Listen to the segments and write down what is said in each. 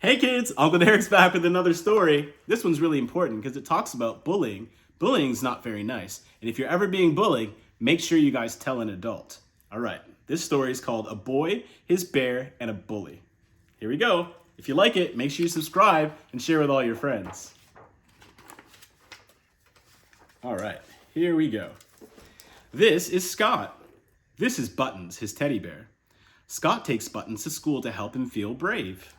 Hey kids, Uncle Derrick's back with another story. This one's really important because it talks about bullying. Bullying's not very nice. And if you're ever being bullied, make sure you guys tell an adult. All right, this story is called A Boy, His Bear, and a Bully. Here we go. If you like it, make sure you subscribe and share with all your friends. All right, here we go. This is Scott. This is Buttons, his teddy bear. Scott takes Buttons to school to help him feel brave.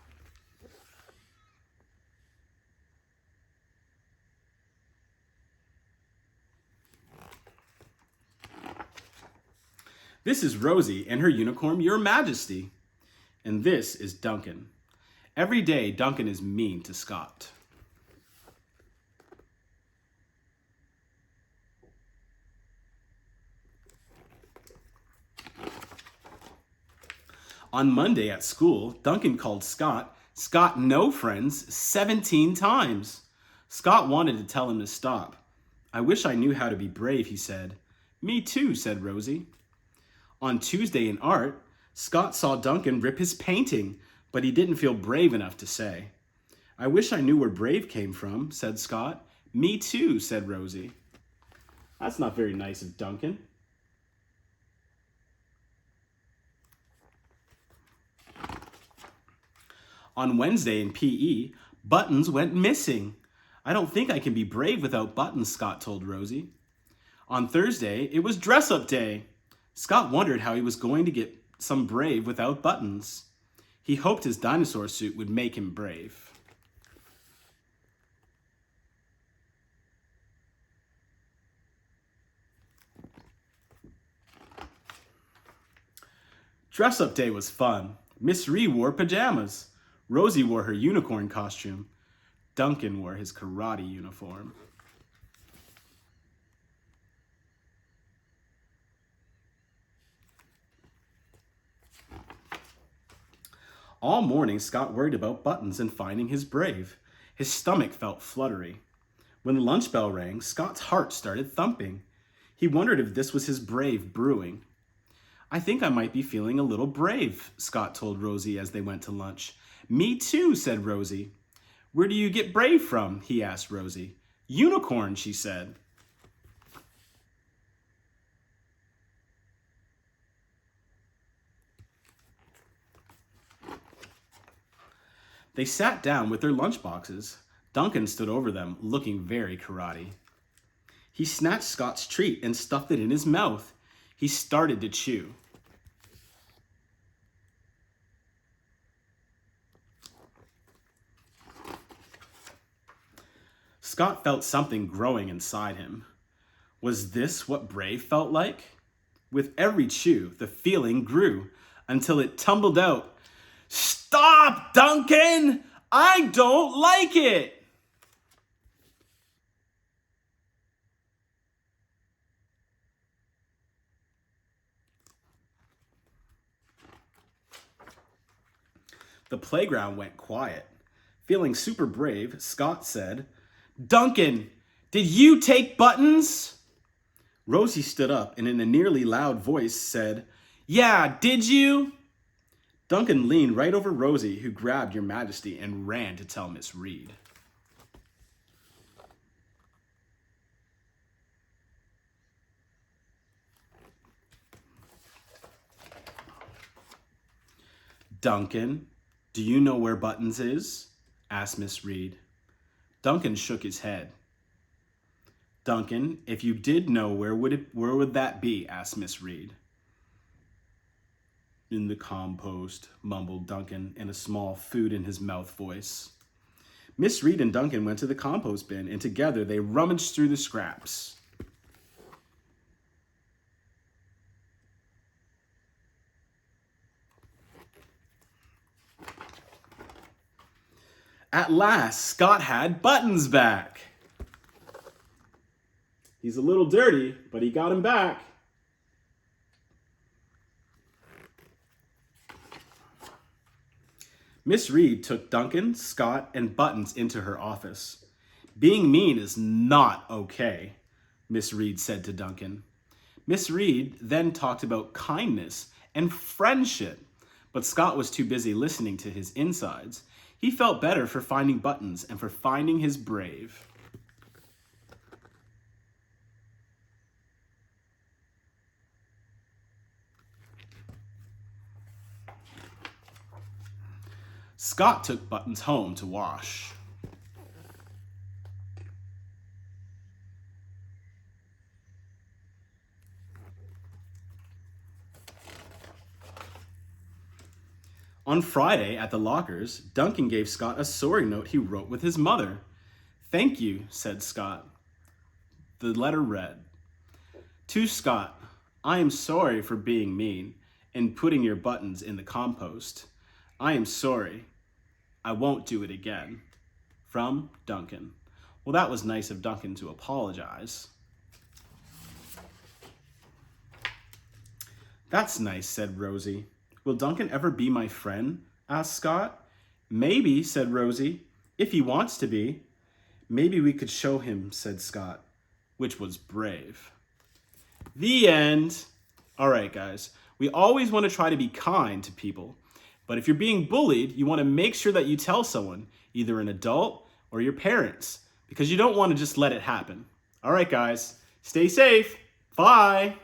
This is Rosie and her unicorn, Your Majesty. And this is Duncan. Every day, Duncan is mean to Scott. On Monday at school, Duncan called Scott no friends 17 times. Scott wanted to tell him to stop. I wish I knew how to be brave, he said. Me too, said Rosie. On Tuesday in art, Scott saw Duncan rip his painting, but he didn't feel brave enough to say. I wish I knew where brave came from, said Scott. Me too, said Rosie. That's not very nice of Duncan. On Wednesday in PE, Buttons went missing. I don't think I can be brave without Buttons, Scott told Rosie. On Thursday, it was dress-up day. Scott wondered how he was going to get some brave without Buttons. He hoped his dinosaur suit would make him brave. Dress-up day was fun. Miss Ree wore pajamas. Rosie wore her unicorn costume. Duncan wore his karate uniform. All morning, Scott worried about Buttons and finding his brave. His stomach felt fluttery. When the lunch bell rang, Scott's heart started thumping. He wondered if this was his brave brewing. I think I might be feeling a little brave, Scott told Rosie as they went to lunch. Me too, said Rosie. Where do you get brave from? He asked Rosie. Unicorn, she said. They sat down with their lunchboxes. Duncan stood over them, looking very karate. He snatched Scott's treat and stuffed it in his mouth. He started to chew. Scott felt something growing inside him. Was this what brave felt like? With every chew, the feeling grew until it tumbled out. Stop, Duncan! I don't like it! The playground went quiet. Feeling super brave, Scott said, Duncan, did you take Buttons? Rosie stood up and in a nearly loud voice said, Yeah, did you? Duncan leaned right over Rosie, who grabbed Your Majesty and ran to tell Miss Reed. Duncan, do you know where Buttons is? Asked Miss Reed. Duncan shook his head. Duncan, if you did know, where would that be? Asked Miss Reed. In the compost, mumbled Duncan in a small food-in-his-mouth voice. Miss Reed and Duncan went to the compost bin, and together they rummaged through the scraps. At last, Scott had Buttons back. He's a little dirty, but he got him back. Miss Reed took Duncan, Scott, and Buttons into her office. Being mean is not okay, Miss Reed said to Duncan. Miss Reed then talked about kindness and friendship, but Scott was too busy listening to his insides. He felt better for finding buttons and for finding his brave. Scott took Buttons home to wash. On Friday at the lockers, Duncan gave Scott a sorry note he wrote with his mother. "Thank you," said Scott. The letter read, "To Scott, I am sorry for being mean and putting your buttons in the compost. I am sorry. I won't do it again. From Duncan." Well, that was nice of Duncan to apologize. "That's nice," said Rosie. "Will Duncan ever be my friend?" asked Scott. "Maybe," said Rosie, "if he wants to be." "Maybe we could show him," said Scott, which was brave. The end. All right, guys. We always want to try to be kind to people. But if you're being bullied, you want to make sure that you tell someone, either an adult or your parents, because you don't want to just let it happen. All right, guys. Stay safe. Bye.